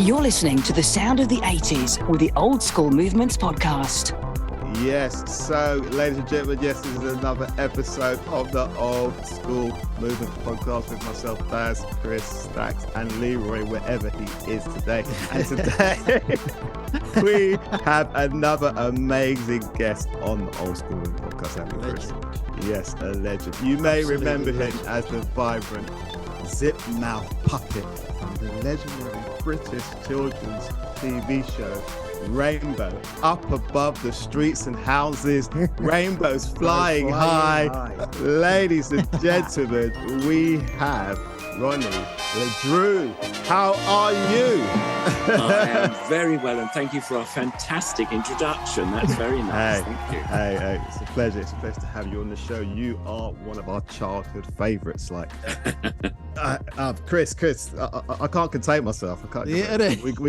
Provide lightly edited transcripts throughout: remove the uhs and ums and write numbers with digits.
You're listening to the sound of the 80s with the Old School Movements podcast. Yes, so ladies and gentlemen, yes, this is another episode of the Old School Movements podcast with myself, Baz, Chris, Stacks, and Leroy, wherever he is today. And today we have another amazing guest on the Old School Movements podcast, haven't we, Chris? Yes, a legend. You may remember him as the vibrant zip mouth puppet from the legendary British children's TV show Rainbow. Up above the streets and houses, rainbows flying high. Ladies and gentlemen, we have Ronnie Le Drew. How are you? I am very well, and thank you for a fantastic introduction. That's very nice. Thank you. Hey, it's a pleasure. It's a pleasure to have you on the show. You are one of our childhood favourites. Like, Chris, I can't contain myself. We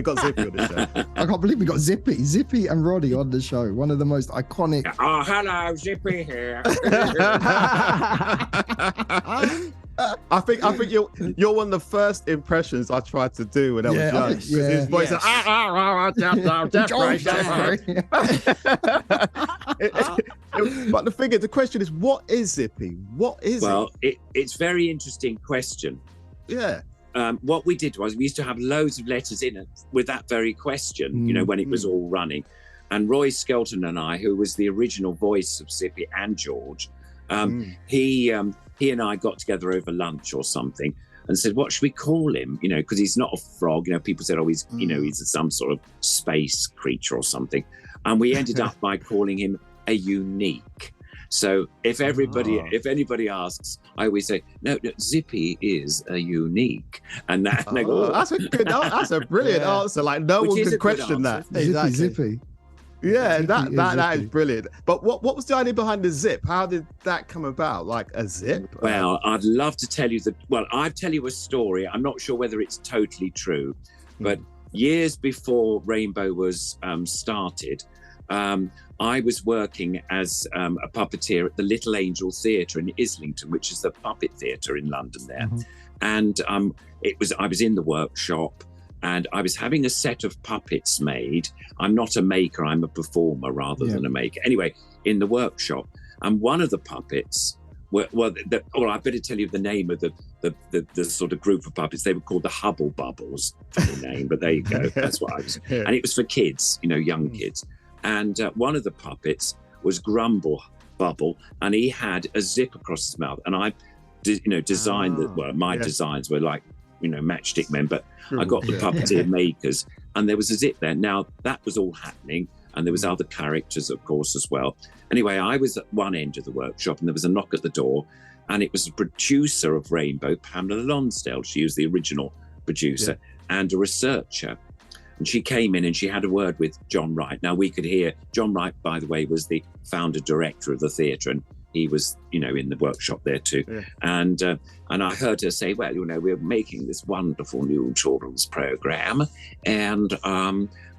got Zippy on the show. I can't believe we got Zippy and Roddy on the show. One of the most iconic. Oh, hello, Zippy here. I think you're one of the first impressions I tried to do when I was young. His voice said, But the question is, what is Zippy? What is it? Well, it's a very interesting question. Yeah. What we did was we used to have loads of letters in it with that very question, you know, when it was all running. And Roy Skelton and I, who was the original voice of Zippy and George, he and I got together over lunch or something and said, what should we call him? You know, because he's not a frog. You know, people said, he's some sort of space creature or something. And we ended up by calling him a unique. So if anybody asks, I always say, no, Zippy is a unique. And they go, that's a brilliant answer. Like, no one could question that. Exactly. Zippy. Yeah, that is brilliant. But what was the idea behind the zip? How did that come about? Like a zip? Well, I'd love to tell you I'd tell you a story. I'm not sure whether it's totally true, but years before Rainbow was started, I was working as a puppeteer at the Little Angel Theatre in Islington, which is the puppet theatre in London there. And I was in the workshop, and I was having a set of puppets made. I'm not a maker, I'm a performer rather than a maker. Anyway, in the workshop, and one of the puppets, I better tell you the name of the sort of group of puppets. They were called the Hubble Bubbles, the name, but there you go. That's what I was. And it was for kids, you know, young kids. And one of the puppets was Grumble Bubble, and he had a zip across his mouth. And I, designed my designs were like, matchstick men, but I got the puppeteer makers, and there was a zip there. Now that was all happening, and there was other characters, of course, as well. Anyway, I was at one end of the workshop, and there was a knock at the door, and it was the producer of Rainbow, Pamela Lonsdale. She was the original producer and a researcher. And she came in and she had a word with John Wright. Now we could hear, John Wright, by the way, was the founder director of the theatre, and he was, in the workshop there too. Yeah. And I heard her say, well, we're making this wonderful new children's programme, and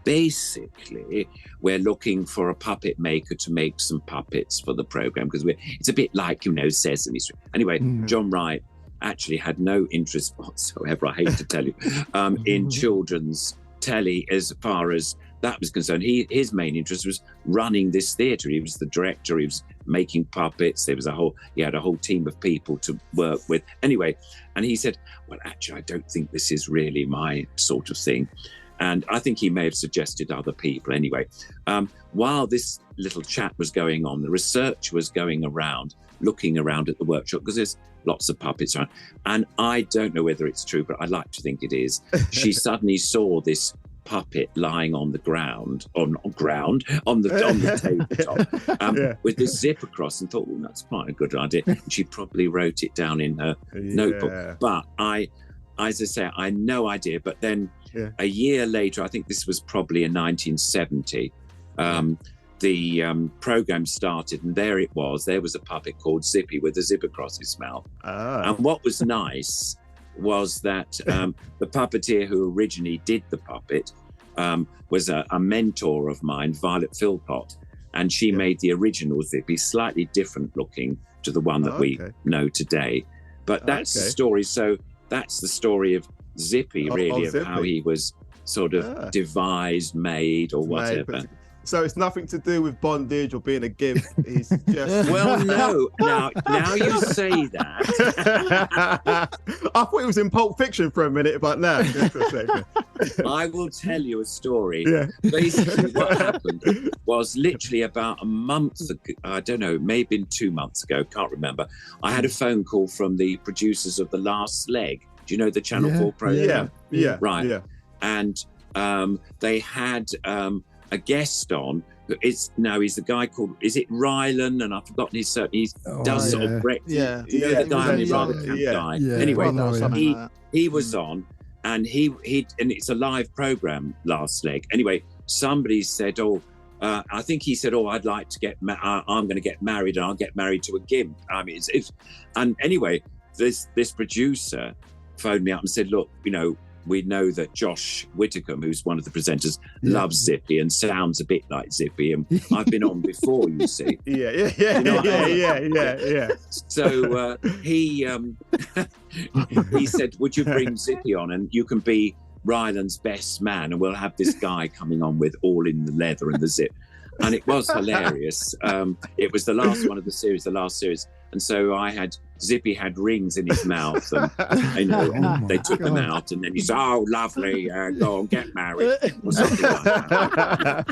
basically we're looking for a puppet maker to make some puppets for the programme, because it's a bit like, Sesame Street. Anyway, John Wright actually had no interest whatsoever, I hate to tell you, in children's telly as far as that was concerned. His main interest was running this theatre. He was the director. He was making puppets. He had a whole team of people to work with. Anyway, and he said, well, actually, I don't think this is really my sort of thing. And I think he may have suggested other people. Anyway, while this little chat was going on, the research was going around, looking around at the workshop, because there's lots of puppets around. And I don't know whether it's true, but I like to think it is. She suddenly saw this puppet lying on the ground, on the tabletop, with this zip across, and thought, that's quite a good idea. And she probably wrote it down in her notebook. But I had no idea. But then a year later, I think this was probably in 1970, the program started, and there it was. There was a puppet called Zippy with a zip across his mouth. And what was nice was that the puppeteer who originally did the puppet was a mentor of mine, Violet Philpott, and she made the original Zippy slightly different looking to the one that we know today. But that's the story. So that's the story of Zippy, really, of Zippy. how he was sort of devised, made, or whatever. So it's nothing to do with bondage or being a gimp. He's just Well, no. Now you say that. I thought it was in Pulp Fiction for a minute, but no. I will tell you a story. Yeah. Basically, what happened was literally about a month ago, I don't know, maybe 2 months ago, can't remember. I had a phone call from the producers of The Last Leg. Do you know the Channel 4 program? Yeah. Right. Yeah. And they had a guest on. He's the guy called, is it Rylan? And I've forgotten his surname. He does sort of breakfast. The guy on the Iran camp guy. Anyway, he was on, and and it's a live program, Last Leg. Anyway, somebody said, I think he said, I'd like to I'm going to get married, and I'll get married to a gimp. I mean, and anyway, this producer phoned me up and said, look, we know that Josh Whitcomb, who's one of the presenters, loves Zippy and sounds a bit like Zippy, and I've been on before, you see. Yeah. So he said, would you bring Zippy on, and you can be Ryland's best man, and we'll have this guy coming on with all in the leather and the zip. And it was hilarious. It was the last one of the last series. And so Zippy had rings in his mouth, and they took them out, and then he said, "Oh, lovely, go on, get married," or something like that.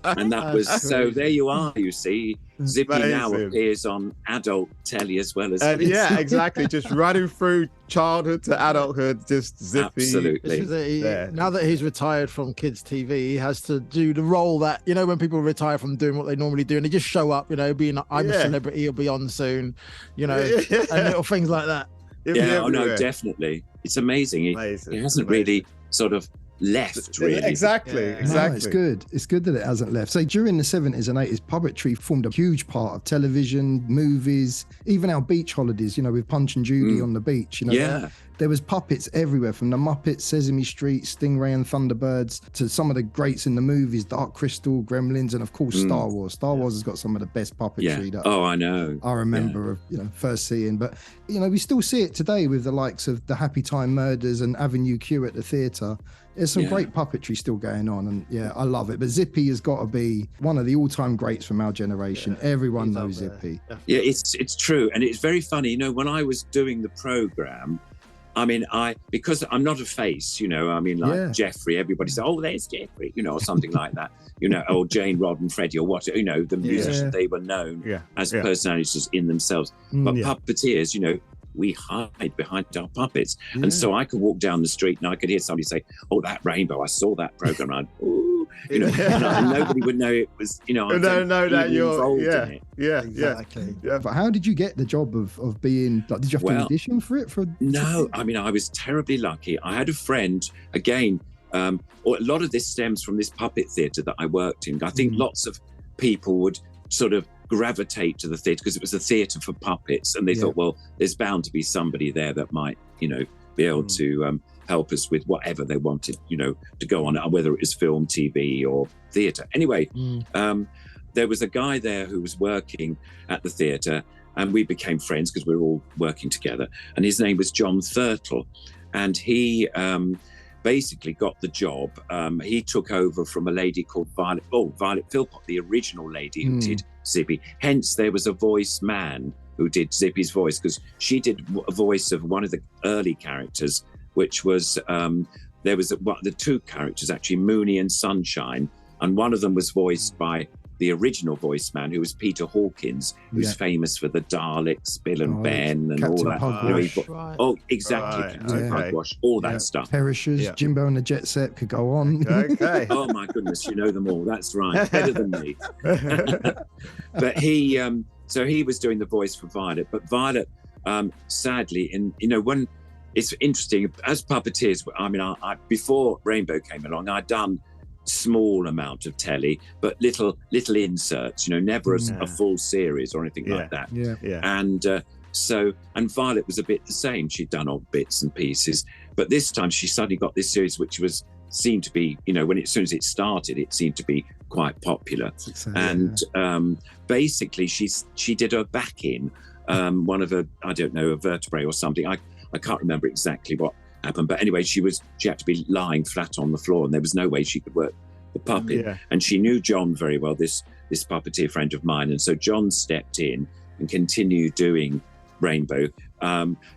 And that was so. There you are. You see, Zippy now appears on adult telly as well as yeah, exactly. Just running through childhood to adulthood, just Zippy. Absolutely. Now that he's retired from kids' TV, he has to do the role that when people retire from doing what they normally do, and they just show up, being I'm a celebrity, he'll be on soon, and little things like that. No, definitely. It's amazing. He hasn't really sort of left, really. Exactly. No, it's good. It's good that it hasn't left. So during the 70s and 80s, puppetry formed a huge part of television, movies, even our beach holidays, with Punch and Judy on the beach. There was puppets everywhere, from the Muppets, Sesame Street, Stingray and Thunderbirds, to some of the greats in the movies, Dark Crystal, Gremlins, and of course Star Wars. Star Wars has got some of the best puppetry that I know. I remember of first seeing. But we still see it today with the likes of the Happy Time Murders and Avenue Q at the theatre. There's some great puppetry still going on, and I love it. But Zippy has got to be one of the all-time greats from our generation. Everyone knows Zippy. Yeah, it's true, and it's very funny. When I was doing the programme, because I'm not a face, Jeffrey, everybody says, "Oh, there's Jeffrey," or something like that, or Jane, Rod and Freddie, or what, the musicians, they were known as personalities in themselves. But puppeteers, we hide behind our puppets. And so I could walk down the street and I could hear somebody say, "Oh, that Rainbow, I saw that program." And and nobody would know it was, I don't know that you're involved in it. Exactly. But how did you get the job of being, did you have to audition for it? No, I was terribly lucky. I had a friend, again, a lot of this stems from this puppet theatre that I worked in. I think lots of people would sort of gravitate to the theatre because it was a theatre for puppets, and they thought, well, there's bound to be somebody there that might, be able to help us with whatever they wanted, to go on, whether it was film, TV or theatre. Anyway, there was a guy there who was working at the theatre, and we became friends because we were all working together, and his name was John Thurtle, and he basically got the job. He took over from a lady called Violet Philpott, the original lady who did Zippy. Hence, there was a voice man who did Zippy's voice, because she did a voice of one of the early characters, which was, there was the two characters, actually, Mooney and Sunshine, and one of them was voiced by the original voice man, who was Peter Hawkins, who's famous for the Daleks, Bill and Ben, and Captain all that. Pugwash. Exactly, Captain Pugwash, all that stuff. Perishers, Jimbo and the Jet Set could go on. Okay. Oh my goodness, you know them all. That's right, better than me. But he, so he was doing the voice for Violet. But Violet, sadly, when it's interesting as puppeteers. I before Rainbow came along, I'd done small amount of telly, but little inserts, never a full series or anything like that. And Violet was a bit the same. She'd done odd bits and pieces, but this time she suddenly got this series which seemed to be, as soon as it started, it seemed to be quite popular. Basically she did her back in one of a vertebrae or something. I can't remember exactly what happen. But anyway, she had to be lying flat on the floor, and there was no way she could work the puppet. Yeah. And she knew John very well, this puppeteer friend of mine. And so John stepped in and continued doing Rainbow.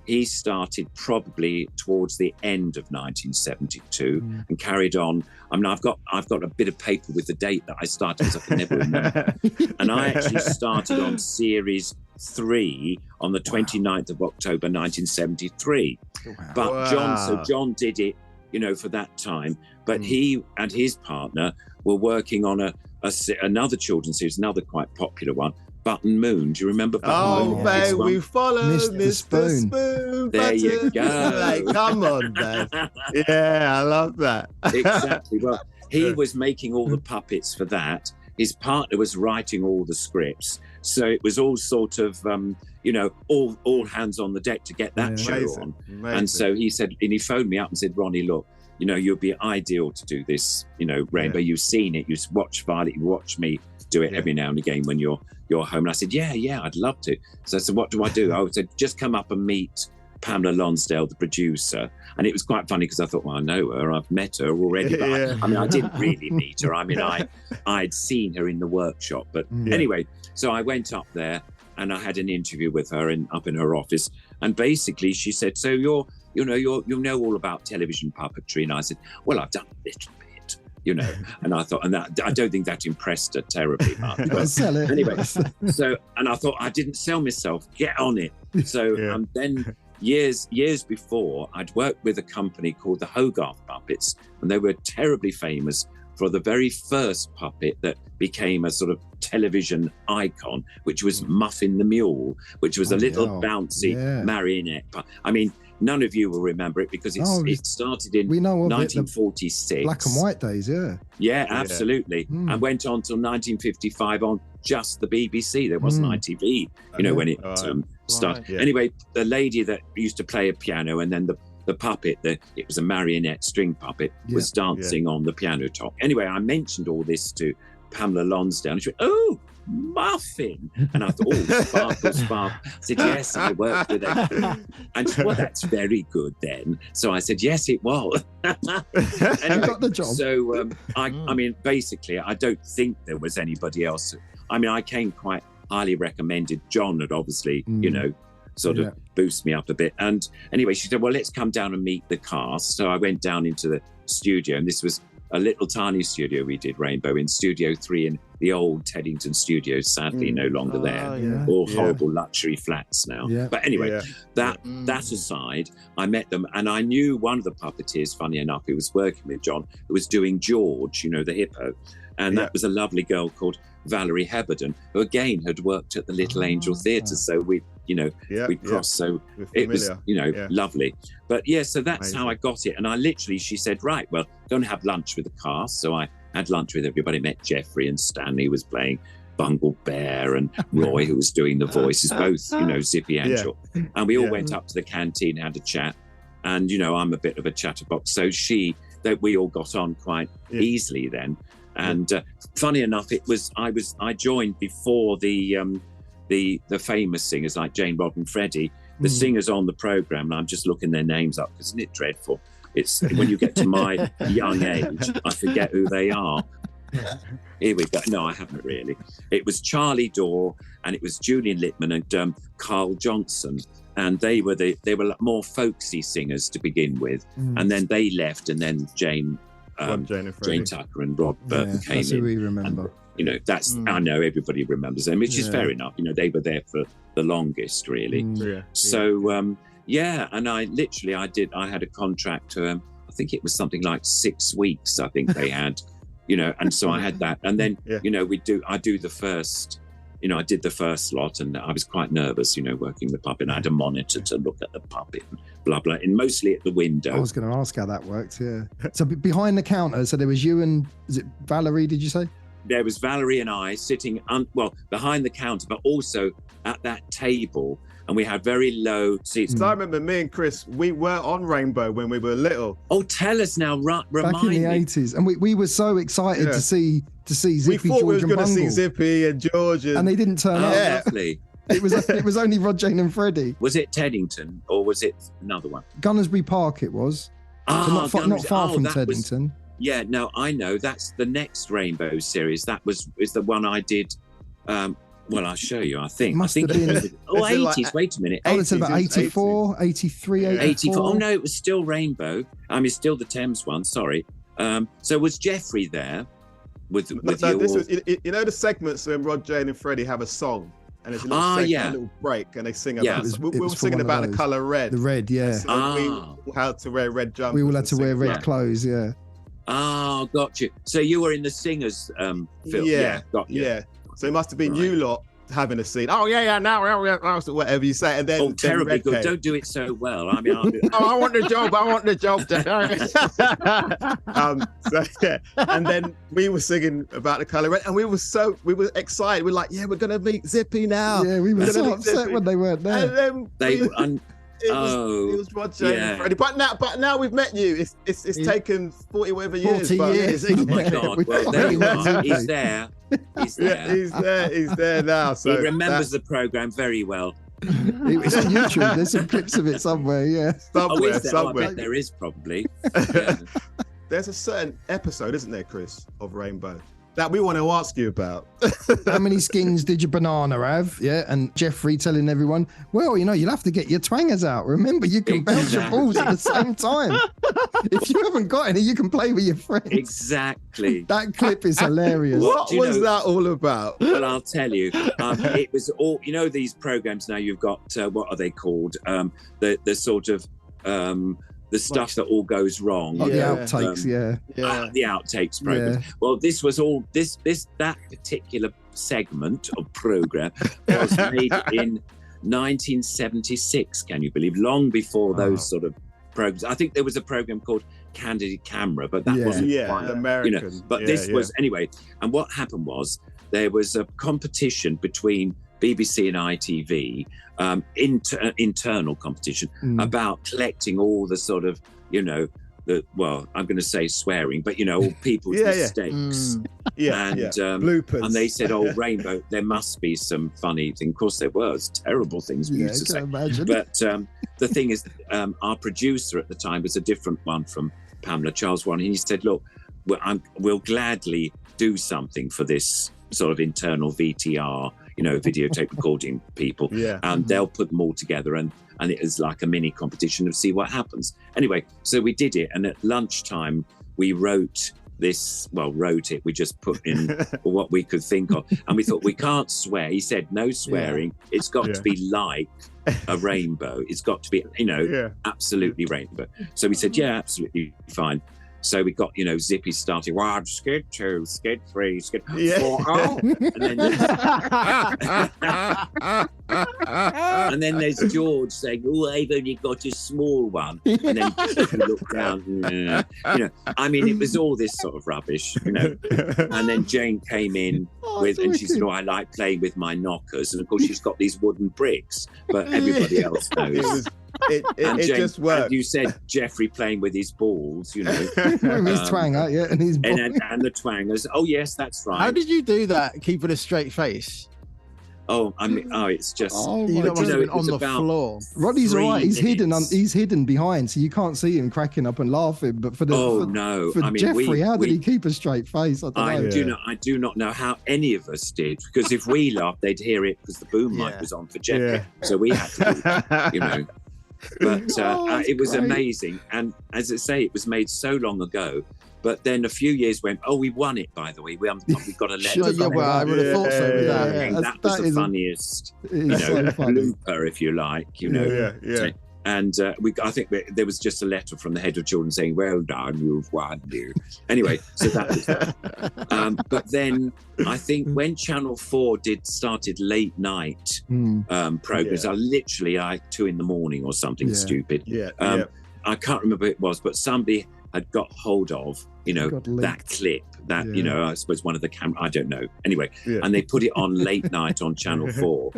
He started probably towards the end of 1972 and carried on. I mean, I've got a bit of paper with the date that I started, because I can never remember. And I actually started on series 3 on the 29th of October 1973. Wow. But John did it, for that time. But he and his partner were working on another children's series, another quite popular one, Button Moon. Do you remember Button Moon? Oh, man, we follow Mr. Spoon. There you go. Like, come on, man. Yeah, I love that. Exactly. Well, he was making all the puppets for that. His partner was writing all the scripts. So it was all sort of, all hands on the deck to get that show on. Amazing. And so he said, and he phoned me up and said, Ronnie, look, you'll be ideal to do this, Rainbow. You've seen it. You watch Violet. You watch me do it every now and again when you're home. And I said, yeah, I'd love to. So I said, what do I do? I said, just come up and meet Pamela Lonsdale, the producer. And it was quite funny because I thought, well, I know her, I've met her already. But I didn't really meet her. I mean, I'd seen her in the workshop. But anyway, so I went up there and I had an interview with her up in her office. And basically she said, so you know all about television puppetry. And I said, well, I've done a little bit. And I thought, and that, I don't think that impressed her terribly much. But sell it. Anyway, and I thought, I didn't sell myself, get on it. So then years before, I'd worked with a company called the Hogarth Puppets, and they were terribly famous for the very first puppet that became a sort of television icon, which was Muffin the Mule, which was a little bouncy marionette. I mean, none of you will remember it because it started in 1946. Black and white days, Yeah, absolutely. And went on till 1955 on just the BBC. There wasn't ITV, when it started. Yeah. Anyway, the lady that used to play a piano, and then the puppet, it was a marionette string puppet, was dancing on the piano top. Anyway, I mentioned all this to Pamela Lonsdale, and she went, oh, Muffin. And I thought, sparkle. I said, yes, I worked with her. And she said, well, that's very good then. So I said, yes, it was. Anyway, you got the job. So, I mean, basically, I don't think there was anybody else. I mean, I came quite highly recommended. John had obviously, sort of boost me up a bit. And anyway, she said, well, let's come down and meet the cast. So I went down into the studio, and this was a little tiny studio we did Rainbow in, Studio 3 in the old Teddington studios, sadly no longer there. All horrible luxury flats now. But anyway, that aside, I met them, and I knew one of the puppeteers, funny enough, who was working with John, who was doing George, the hippo. And that was a lovely girl called Valerie Heberden, who again had worked at the Little Angel Theatre. So we crossed. So it was, lovely. But so that's how I got it. And she said, right, well, go and have lunch with the cast. So I had lunch with everybody, met Jeffrey and Stanley, who was playing Bungle Bear, and Roy, who was doing the voices, both, Zippy and Angel. And we all went up to the canteen, had a chat. And, I'm a bit of a chatterbox. So we all got on quite easily then. And funny enough, I joined before the famous singers like Jane, Rod and Freddie. The singers on the programme, and I'm just looking their names up because isn't it dreadful? It's when you get to my young age, I forget who they are. Here we go. No, I haven't really. It was Charlie Dore, and it was Julian Littman and Carl Johnson, and they were more folksy singers to begin with, and then they left, and then Jane Tucker and Rod Burton came in. Who we remember. And, that's I know everybody remembers them, which is fair enough. They were there for the longest, really. So and I had a contract. I think it was something like 6 weeks. I think they had, and so I had that, and then I do the first. I did the first lot, and I was quite nervous, working the puppet. And I had a monitor to look at the puppet and blah, blah, and mostly at the window. I was going to ask how that worked, So behind the counter, so there was you and, is it Valerie, did you say? There was Valerie and I sitting, behind the counter, but also at that table. And we had very low seats. So I remember me and Chris, we were on Rainbow when we were little. Oh, tell us now, remind me. Back in the 80s. And we were so excited to see Zippy, we thought George, we were and going to see Bungle. Zippy and George. And they didn't turn up. Lovely. It was only Rod, Jane and Freddie. Was it Teddington or was it another one? Gunnersbury Park it was. So not far from Teddington. Yeah, no, I know. That's the next Rainbow series. That is the one I did. Well, I'll show you, I think. Must have been... 80s. Wait a minute. Oh, it's about 84, 83, 84. 84. Oh, no, it was still Rainbow. I mean, still the Thames one, sorry. So was Jeffrey there with you? This was, you know the segments when Rod, Jane and Freddie have a song and there's a little break and they sing about we were singing about the colour red. The red, yeah. So we all had to wear red jumpers. We all had to wear red clothes, yeah. Oh, got you. So you were in the singers film. Yeah, got you. Yeah. So it must have been you lot having a scene. Oh yeah, now whatever you say, and then terribly good. Came. Don't do it so well. I mean, I want the job. I want the job. So yeah, and then we were singing about the colour red, and we were excited. We're like, yeah, we're gonna meet Zippy now. Yeah, we were so upset when they weren't there. And then it was Rod, Jane and Freddie. But now we've met you. It's taken 40 whatever years. 40 years. Oh my God! Well, there you are. He's there. He's there. Yeah, he's there now. So he remembers the programme very well. It's on YouTube. There's some clips of it somewhere. Yeah, somewhere. I bet there is probably. Yeah. There's a certain episode, isn't there, Chris, of Rainbow that we want to ask you about. How many skins did your banana have? Yeah, and Jeffrey telling everyone, well, you'll have to get your twangers out. Remember, you can bounce your balls at the same time. If you haven't got any, you can play with your friends. Exactly. That clip is hilarious. What was that all about? Well, I'll tell you. It was all, these programs now you've got, what are they called? The sort of... the stuff that all goes wrong. Oh, the outtakes, the outtakes program. Yeah. Well, this was all that particular segment of program was made in 1976. Can you believe? Long before those sort of programs. I think there was a program called Candid Camera, but that wasn't quite American. But this was anyway. And what happened was there was a competition between BBC and ITV, internal competition about collecting all the sort of, I'm going to say swearing, but all people's mistakes. Bloopers. And they said, Rainbow, there must be some funny thing. Of course there was terrible things we used to say. Imagine. But the thing is, our producer at the time was a different one from Pamela, Charles Warren. And he said, look, we'll gladly do something for this sort of internal VTR, videotape recording people, and they'll put them all together, and it is like a mini competition to see what happens. Anyway, so we did it, and at lunchtime we wrote it. We just put in what we could think of, and we thought we can't swear. He said no swearing. It's got to be like a rainbow. It's got to be, absolutely rainbow. So we said, yeah, absolutely fine. So we got, Zippy starting, skid 2, skid 3, skid 4, and then there's George saying, I've only got a small one. And then Zippy looked down, I mean, it was all this sort of rubbish, And then Jane came in and she said, I like playing with my knockers. And of course, she's got these wooden bricks, but everybody else knows. It Jane, just worked. And you said Jeffrey playing with his balls, his twanger, and his balls. And the twangers. Oh yes, that's right. How did you do that? Keeping a straight face. Oh, I mean, it's just you must have been on the floor. Roddy's all right. He's hidden behind, so you can't see him cracking up and laughing. But for Jeffrey, how did he keep a straight face? I do not know how any of us did, because if we laughed, they'd hear it because the boom mic was on for Jeffrey. Yeah. So we had to, But it was amazing, and as I say, it was made so long ago. But then a few years went. Oh, we won it, by the way. We got a letter. I would have thought so. With that was the funniest, blooper, if you like. And I think there was just a letter from the head of children saying, "Well done, you've won." Anyway, so that was that. But then I think when Channel 4 started late night programs, literally 2 a.m. or something stupid. I can't remember who it was, but somebody had got hold of that clip, I suppose one of the camera, I don't know. Anyway, and they put it on late night on Channel 4,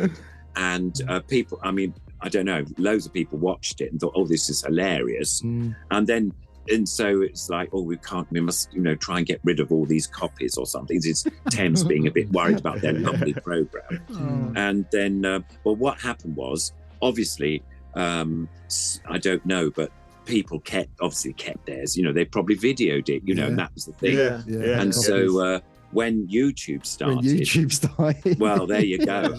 and people, I mean, I don't know, loads of people watched it and thought, oh, this is hilarious. And then And so it's like, we must, try and get rid of all these copies or something. It's Thames being a bit worried about their lovely program. And then, what happened was, obviously, I don't know, but people kept theirs. They probably videoed it, and that was the thing. And so when YouTube started, well, there you go.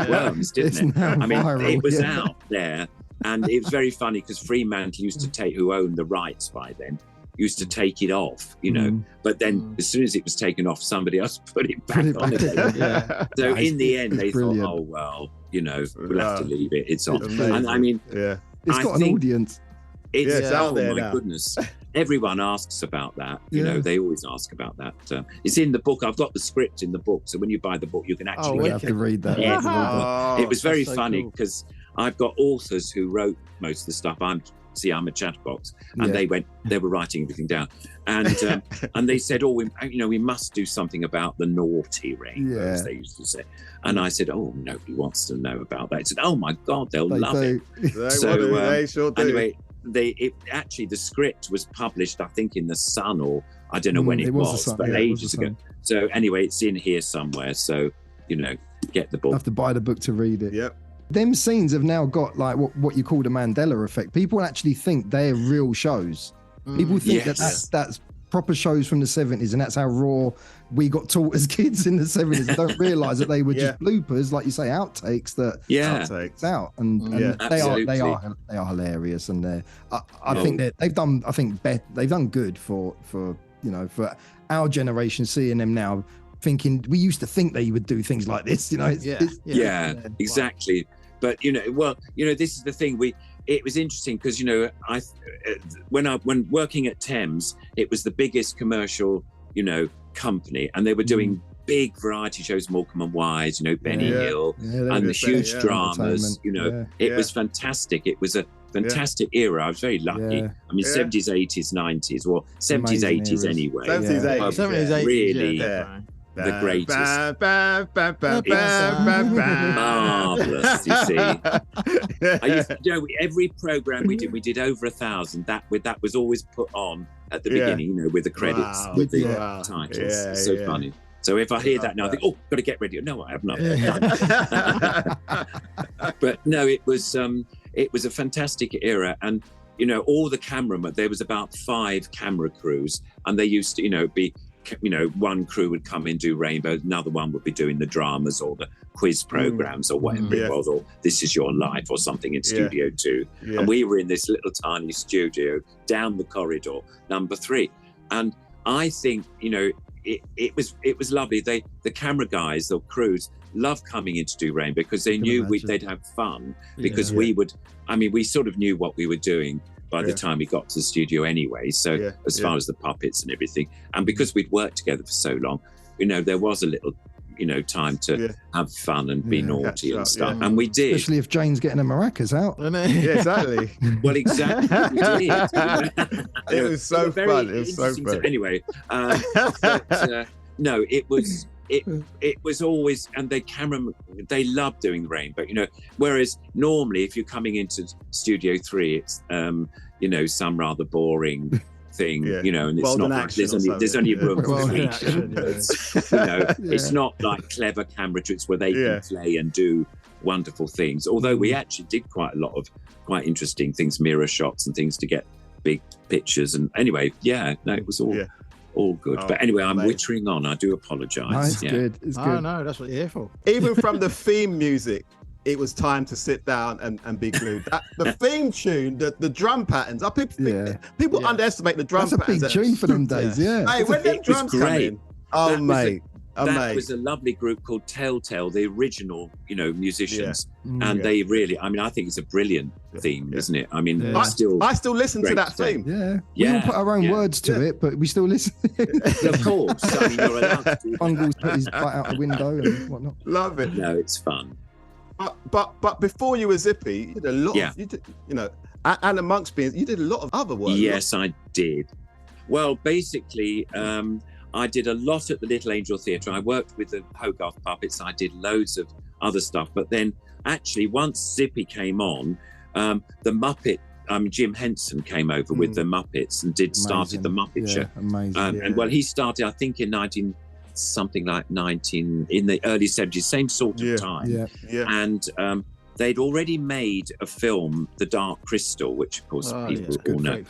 Worms, didn't it? Viral, it was out there, and it was very funny because Fremantle used to take, who owned the rights by then, used to take it off, but then as soon as it was taken off, somebody else put it back on again. So in the end, they thought, oh well, we'll have to leave it. It's on. And it's got an audience. It's out there my now. Goodness. Everyone asks about that. They always ask about that. It's in the book. I've got the script in the book. So when you buy the book, you can actually have to read that. It was very funny because I've got authors who wrote most of the stuff. I'm a chatterbox, and they were writing everything down, and and they said, we must do something about the naughty rainbows, they used to say. And I said, nobody wants to know about that. I said, oh my God, they'll love it. They sure do. Anyway, the script was published, I think, in the Sun, or I don't know when it was, but ages ago. So anyway, it's in here somewhere. So get the book. I have to buy the book to read it. Yep. Them scenes have now got like what you call the Mandela effect. People actually think they're real shows. People think that's proper shows from the 70s, and that's how raw we got taught as kids in the 70s. They don't realise that they were just bloopers, like you say, outtakes that outtakes out, and they are hilarious, and I think that they've done good for our generation, seeing them now, thinking we used to think they would do things like this, exactly. But this is the thing. It was interesting because when working at Thames, it was the biggest commercial company, and they were doing big variety shows, Morecambe and Wise, Benny Hill, and the huge dramas. It was fantastic. It was a fantastic era. I was very lucky. 70s, 80s, 90s, or 70s, 80s anyway. 70s, 80s, really. The greatest. Marvelous, you see. I used to, every program we did over 1,000. That was always put on at the beginning, with the credits, with the titles. It's so funny. So if I hear that now, I think, got to get ready. No, I have not. But no, it was a fantastic era, and all the cameramen. There was about 5 camera crews, and they used to, be. One crew would come in, do Rainbow, another one would be doing the dramas or the quiz programs or whatever it was, or This Is Your Life or something in Studio 2. And we were in this little tiny studio down the corridor, number 3. And I think, it was lovely. The camera guys, the crews, loved coming in to do Rainbow because they knew they'd have fun, because we sort of knew what we were doing by the time we got to the studio anyway, so as far as the puppets and everything, and because we'd worked together for so long, there was a little time to have fun and be naughty and stuff, and we did, especially if Jane's getting a maracas out. Exactly. Well, exactly, we did. It was so fun. It was so fun. Anyway, but, no, it was always, and they loved doing the Rainbow, whereas normally if you're coming into Studio 3, it's some rather boring thing, and it's not like there's only room for 3 it's not like clever camera tricks where they can play and do wonderful things, although we actually did quite a lot of quite interesting things, mirror shots and things to get big pictures, and anyway, it was all good. But anyway, I'm wittering on. I do apologise. No, it's good. It's good. Oh, no, that's what you're here for. Even from the theme music, it was time to sit down and be glued. The theme tune, the drum patterns. People underestimate the drum patterns. That's a big tune for them days. Hey, when them drums come in, that was a lovely group called Telltale, the original, musicians, and they really. I think it's a brilliant theme, isn't it? I still listen to that theme. We all put our own words to it, but we still listen. Of course, you're allowed to do that. Bungles put his butt out the window and whatnot. Love it. No, it's fun. But before you were Zippy, you did a lot. You did, and amongst being, you did a lot of other work. Yes, I did. Well, basically, I did a lot at the Little Angel Theatre. I worked with the Hogarth puppets. I did loads of other stuff. But then, actually, once Zippy came on, the Muppet Jim Henson came over with the Muppets and started the Muppet Show. Amazing. And well, he started, I think, in in the early 70s, same sort of time. And they'd already made a film, The Dark Crystal, which of course people all know.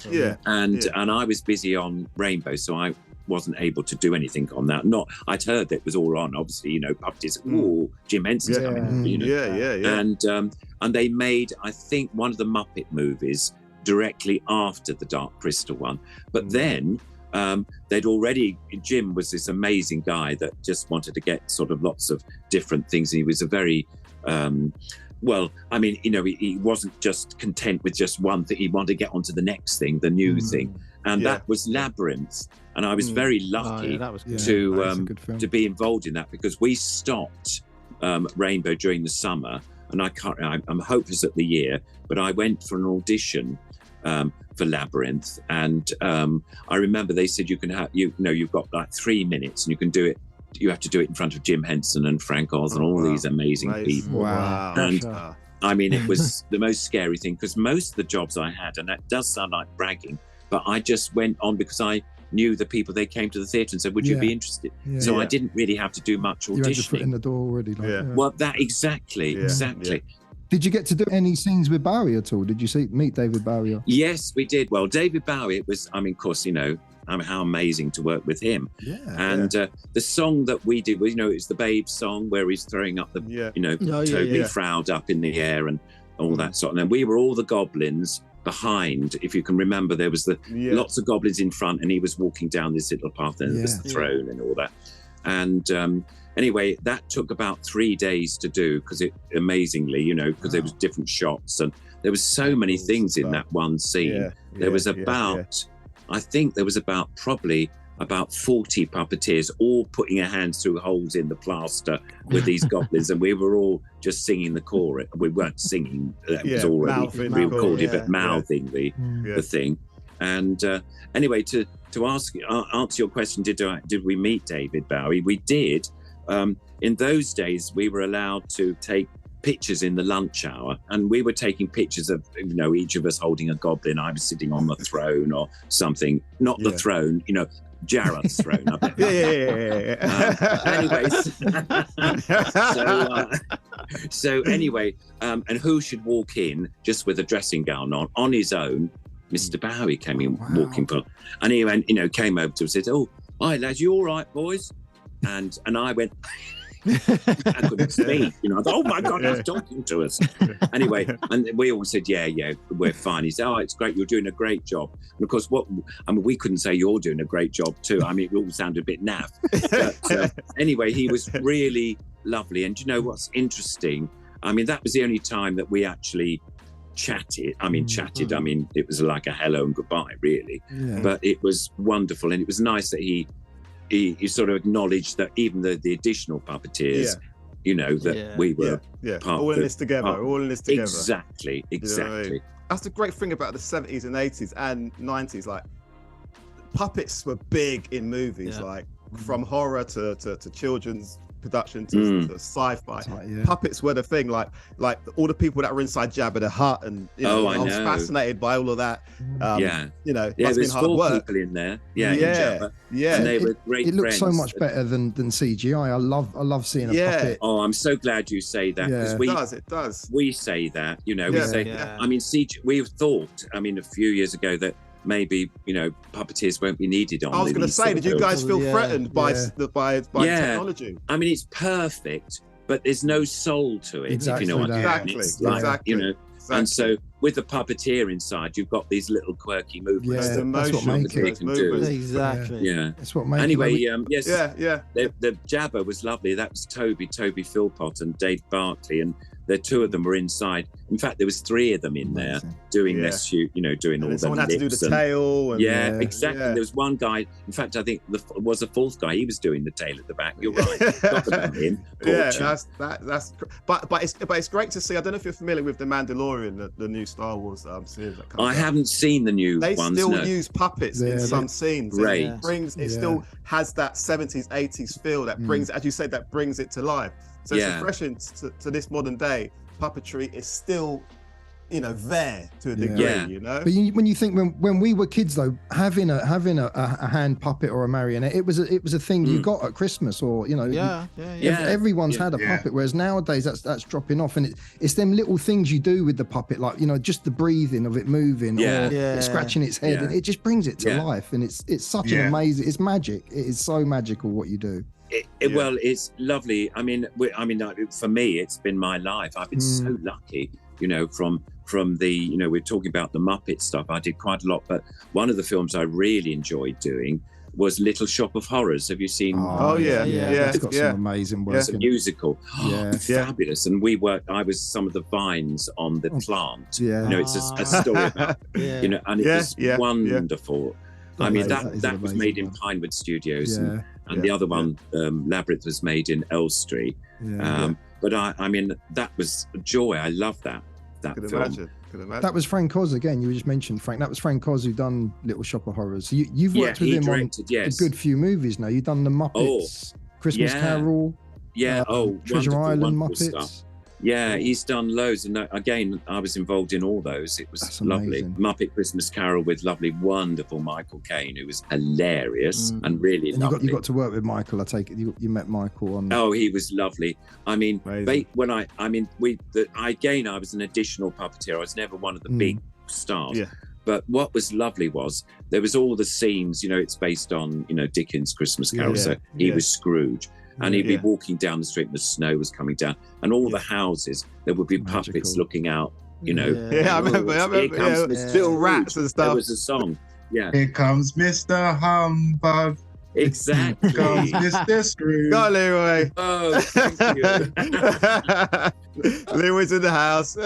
And I was busy on Rainbow, so I wasn't able to do anything on that. I'd heard that it was all on, obviously, puppeteers. Jim Henson's coming. And they made, I think, one of the Muppet movies directly after the Dark Crystal one. But then Jim was this amazing guy that just wanted to get sort of lots of different things. And he was a very, he wasn't just content with just one thing. He wanted to get onto the next thing, the new thing. And that was Labyrinth. And I was very lucky to be involved in that, because we stopped Rainbow during the summer. And I'm hopeless at the year, but I went for an audition for Labyrinth. And I remember they said you've got like 3 minutes and you can do it. You have to do it in front of Jim Henson and Frank Oz and all these amazing people. Wow. And I mean, it was the most scary thing, because most of the jobs I had, and that does sound like bragging, but I just went on because I knew the people. They came to the theatre and said, would you be interested? So I didn't really have to do much auditioning. You had your foot in the door already. Well, that exactly. Did you get to do any scenes with Bowie at all? Did you meet David Bowie? Yes, we did. Well, David Bowie, it was, of course, how amazing to work with him. And the song that we did was, it's the Babe song where he's throwing up the, totally Froud up in the air and all that sort of. And then we were all the goblins behind. If you can remember, there was lots of goblins in front, and he was walking down this little path, and there was the throne and all that. And anyway, that took about 3 days to do, because amazingly, because there was different shots, and there was so many things in that one scene. There was I think there was probably about 40 puppeteers all putting their hands through holes in the plaster with these goblins, and we were all just singing the chorus. We weren't singing, it was already re-recorded, but mouthing the thing. And anyway, to answer your question, did we meet David Bowie? We did. In those days, we were allowed to take pictures in the lunch hour, and we were taking pictures of each of us holding a goblin. I was sitting on the throne or something, not the throne, Jared's throne. So anyway, and who should walk in just with a dressing gown on his own? Mr. Bowie came in walking past, and he went, came over to us and said, "Oh, hi lads, you all right, boys?" And I went. I couldn't speak, I thought, oh my God, he's talking to us. Anyway, and we all said, yeah, we're fine. He said, oh, it's great, you're doing a great job. And of course, we couldn't say you're doing a great job too. It all sounded a bit naff. But anyway, he was really lovely. And what's interesting? That was the only time that we actually chatted. It was like a hello and goodbye, really. But it was wonderful, and it was nice that he sort of acknowledged that even the additional puppeteers, that we were part all in this together. Exactly. That's the great thing about the 70s and 80s and 90s. Like, puppets were big in movies, like from horror to children's production to sci-fi. Puppets were the thing. Like all the people that were inside Jabba the Hutt, and I was fascinated by all of that. There's 4 people in there. And they were great. It looks friends. so much better than CGI. I love seeing a puppet. Oh, I'm so glad you say that, because it does. We say that, we say. CGI. We've thought. A few years ago that maybe puppeteers won't be needed on. I was going to say, did you guys feel threatened by technology? It's perfect, but there's no soul to it. Exactly, if you know what I mean. Exactly. And so with the puppeteer inside, you've got these little quirky movements. That's what makes it. Exactly. That's what makes anyway, it. The Jabba was lovely. That was Toby Philpott and Dave Barkley, and the 2 of them were inside. In fact, there was 3 of them in there doing this shoot, doing all that. Someone had to do the tail. And, exactly. There was one guy. In fact, I think was a 4th guy. He was doing the tail at the back. You're right. Got them in. That's. But it's great to see. I don't know if you're familiar with The Mandalorian, the new Star Wars series that comes out. I haven't seen the new ones. They still use puppets in some scenes. Great. It still has that 70s, 80s feel that brings, as you said, that brings it to life. So it's refreshing to this modern day. Puppetry is still there to a degree, But when you think when we were kids though, having a hand puppet or a marionette, it was a thing you got at Christmas, or everyone's had a puppet. Whereas nowadays that's dropping off, and it's them little things you do with the puppet, like just the breathing of it moving, or scratching its head, and it just brings it to life. And it's such an amazing, it's magic. It is so magical what you do. Well, it's lovely. I mean, for me, it's been my life. I've been so lucky, from the, we're talking about the Muppet stuff. I did quite a lot, but one of the films I really enjoyed doing was Little Shop of Horrors. Have you seen? It's got some amazing work. It's a musical. Fabulous. And I was some of the vines on the plant. It's a story about, and it was wonderful. I mean, that was made in Pinewood Studios, and the other one, Labyrinth, was made in Elstree. But I mean, that was a joy. I love that Could film. imagine. That was Frank Oz again. You just mentioned Frank. That was Frank Oz who done Little Shop of Horrors. You've worked with him on a good few movies now. You've done the Muppets, Christmas Carol, Treasure Island Muppets. Stuff. Yeah, he's done loads, and again, I was involved in all those. It was lovely. Muppet Christmas Carol with wonderful Michael Caine, who was hilarious and really lovely. You got to work with Michael. I take it you met Michael on. Oh, he was lovely. I mean, I was an additional puppeteer. I was never one of the big stars. Yeah. But what was lovely was there was all the scenes. It's based on Dickens' Christmas Carol, so he was Scrooge. And he'd be walking down the street and the snow was coming down. And all the houses, there would be puppets looking out, I remember. Little rats and stuff. There was a song. Yeah. Here comes Mr. Humbug. Exactly. Here comes Mr. Scrooge. Go on, Leroy. Oh, thank you. Leroy's in the house.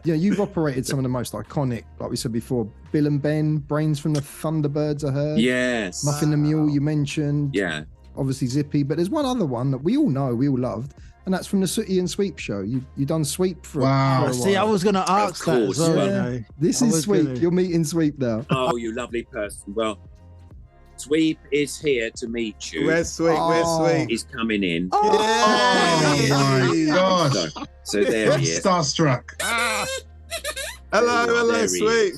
You've operated some of the most iconic, like we said before, Bill and Ben, Brains from the Thunderbirds, I heard. Yes. Muffin the Mule, you mentioned. Yeah. Obviously Zippy, but there's one other one that we all know, we all loved, and that's from the Sooty and Sweep show. You done Sweep for a while. See, I was going to ask that as well. This is Sweep. You're meeting Sweep now. Oh, you lovely person. Well, Sweep is here to meet you. Where's Sweep? He's coming in. Oh my gosh. So there he is. Starstruck. Hello, Sweep.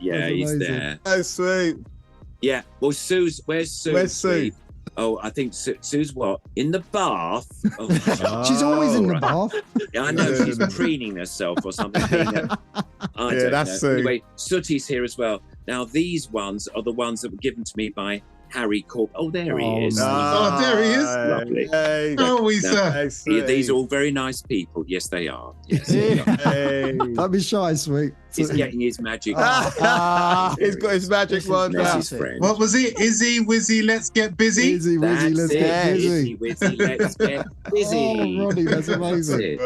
Yeah, he's there. Oh, Sweep. Yeah. Well, where's Sue? Where's Sue? Oh, I think Sue's what? In the bath? Oh, she's always in the bath. Yeah, I know. She's preening herself or something. I don't know. Sue. Anyway, Sooty's here as well. Now, these ones are the ones that were given to me by Harry Corb. Oh, there he is. Oh, there he is. Lovely. Hey. These are all very nice people. Yes, they are. Yes, they are. Hey. Don't be shy, Sweet. He's getting his magic. He's got his magic wand now. What was it? Izzy, Wizzy, let's get busy. Izzy, Wizzy, let's get busy. Izzy, Wizzy, let's get busy. Oh, Ronnie, that's amazing.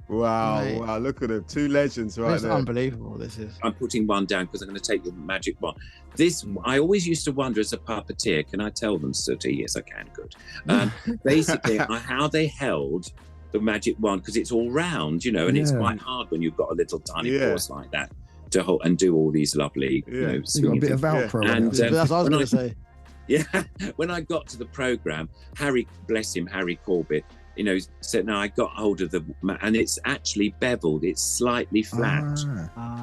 Wow. Look at them. Two legends right there. Unbelievable, this is. I'm putting one down because I'm going to take the magic one. I always used to wonder as a puppeteer, can I tell them, Sooty? Yes, I can. Good. Basically, how they held the magic wand, because it's all round, and it's quite hard when you've got a little tiny horse like that to hold and do all these lovely, You've got a bit of Velcro. And that's what I was going to say. Yeah, when I got to the programme, Harry, bless him, Harry Corbett, said, no, I got hold of and it's actually beveled. It's slightly flat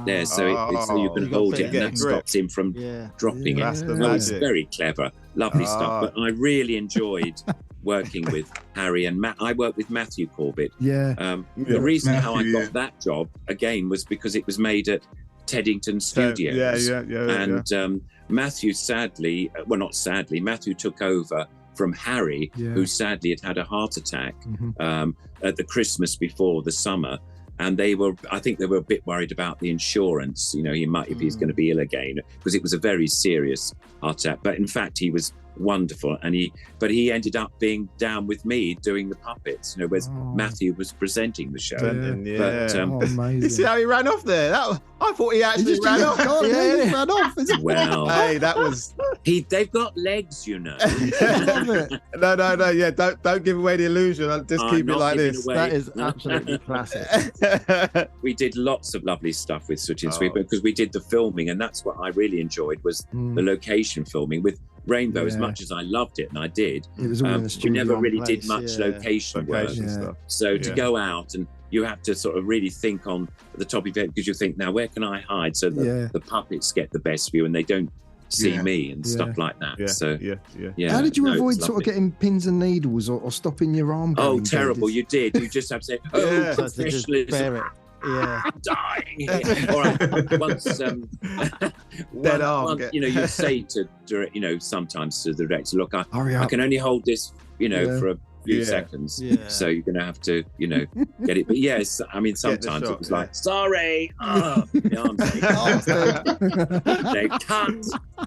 there, so you can hold it, and that stops him from dropping it. It's very clever, lovely stuff. But I really enjoyed working with Harry and Matt. I worked with Matthew Corbett. The reason how I got that job again was because it was made at Teddington Studios. And Matthew Matthew took over from Harry, who sadly had a heart attack at the Christmas before the summer. And I think they were a bit worried about the insurance, he might, if he's going to be ill again, because it was a very serious heart attack. But in fact, he was wonderful, and he ended up being down with me doing the puppets, whereas Matthew was presenting the show. But you see how he ran off there? I thought he actually ran off. He ran off. Well, hey, that was they've got legs, No, yeah, don't give away the illusion. I'll just keep it like this. That is absolutely classic. We did lots of lovely stuff with Sooty and Sweep because we did the filming, and that's what I really enjoyed was the location filming with Rainbow, as much as I loved it, and I did, it was all in the we studio. never really place, did much location work. stuff. So to go out, and you have to sort of really think on the top of it, because you think, now where can I hide so that the puppets get the best view and they don't see me and stuff like that. How did you avoid sort of getting pins and needles or stopping your arm going? Oh, terrible. You did. You just have to say, professionalism. Yeah, I'm dying. All right. Once, Dead arm. You say to sometimes to the director, look, Hurry up. I can only hold this, for a few seconds. Yeah. So you're going to have to, get it. But yes, I mean, sometimes it was like, sorry, the arm's they cut,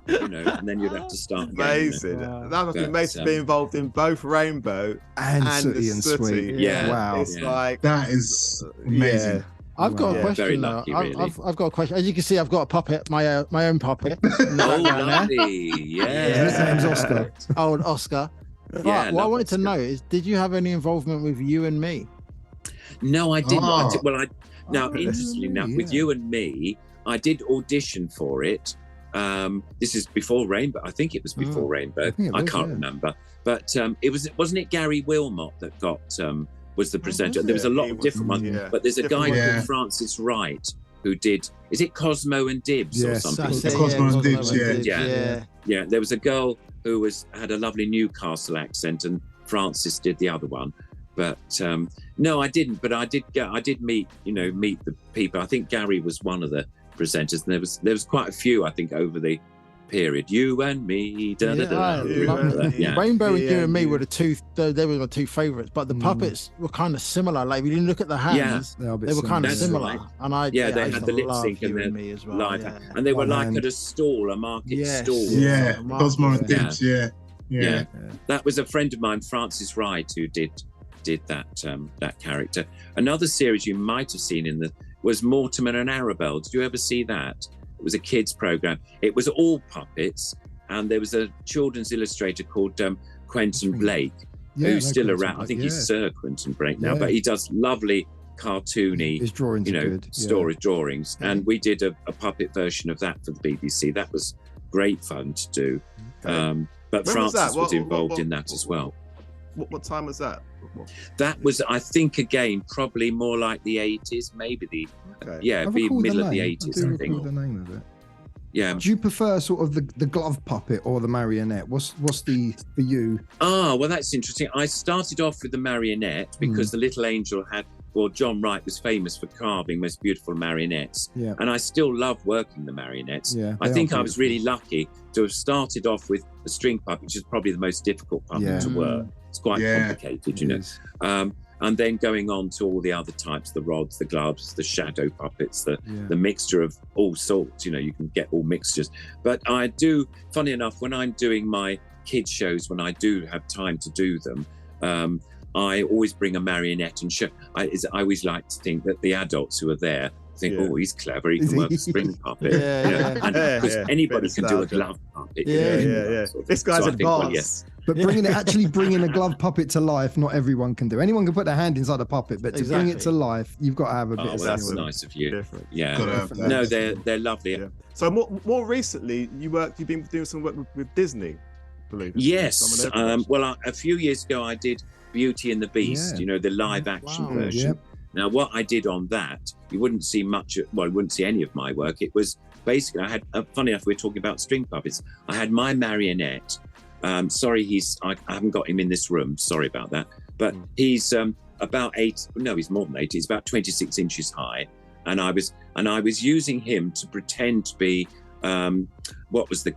and then you'd have to start again. Amazing. That must be amazing to be involved in both Rainbow and Sooty and Sweet. Yeah. Wow. It's like That is amazing. I've got a question. Very Now. lucky, really. I've got a question. As you can see, I've got a puppet, my own puppet. Oh, lovely. His name's Oscar. Old Oscar. But what I wanted to know is, did you have any involvement with You and Me? No, I didn't. Oh. Interestingly enough, with You and Me, I did audition for it. This is before Rainbow. I think it was before Rainbow. I can't remember. But wasn't it Gary Wilmot that got was the presenter? There was a lot of different ones. But there's a guy called Francis Wright who did. Is it Cosmo and Dibs or something? Cosmo and Dibs, Yeah. There was a girl who had a lovely Newcastle accent, and Francis did the other one. But no, I didn't. But I did meet the people. I think Gary was one of the presenters, and there was quite a few, I think, over the period. You and Me. Rainbow and You and Me were they were my two favorites, but the puppets were kind of similar. Like, if you look at the hands, they were kind of similar. Right. And they had the lip sync and the Me as well. live, and they were like at a stall, a market stall. Yeah, Cosmo and Dibs, yeah. That was a friend of mine, Francis Wright, who did that character. Another series you might have seen was Mortimer and Arabelle. Did you ever see that? It was a kids program. It was all puppets, and there was a children's illustrator called Quentin Blake, who's still around. I think he's Sir Quentin Blake now, but he does lovely cartoony, his drawings, story drawings. And we did a puppet version of that for the BBC. That was great fun to do. Okay. But When Francis was involved in that as well. What time was that? That was, I think, again, probably more like the 80s, maybe it'd be middle of the 80s, I think. The name of it. Yeah. Do you prefer sort of the glove puppet or the marionette? What's the for you? Well, that's interesting. I started off with the marionette because the Little Angel John Wright was famous for carving most beautiful marionettes. Yeah. And I still love working the marionettes. Yeah, I think I was really lucky to have started off with a string puppet, which is probably the most difficult puppet to work. It's quite complicated, and then going on to all the other types, the rods, the gloves, the shadow puppets, the mixture of all sorts, you can get all mixtures. But I do, funny enough, when I'm doing my kids shows, when I do have time to do them, I always bring a marionette and show. I always like to think that the adults who are there think, oh, he's clever, he can work a string puppet. And because anybody can do a glove puppet. This guy's advanced. But bringing a glove puppet to life, not everyone can do. Anyone can put their hand inside a puppet, but to bring it to life, you've got to have a bit of that's nice of you. Different. Yeah. No, they're lovely. Yeah. So more recently, you've been doing some work with Disney, I believe. Yes. A few years ago, I did Beauty and the Beast, the live action version. Yep. Now, what I did on that, you wouldn't see you wouldn't see any of my work. It was basically, I had, funny enough, we're talking about string puppets. I had my marionette. Sorry, I haven't got him in this room. Sorry about that. But he's about he's more than 8. He's about 26 inches high. And I was using him to pretend to be, what was the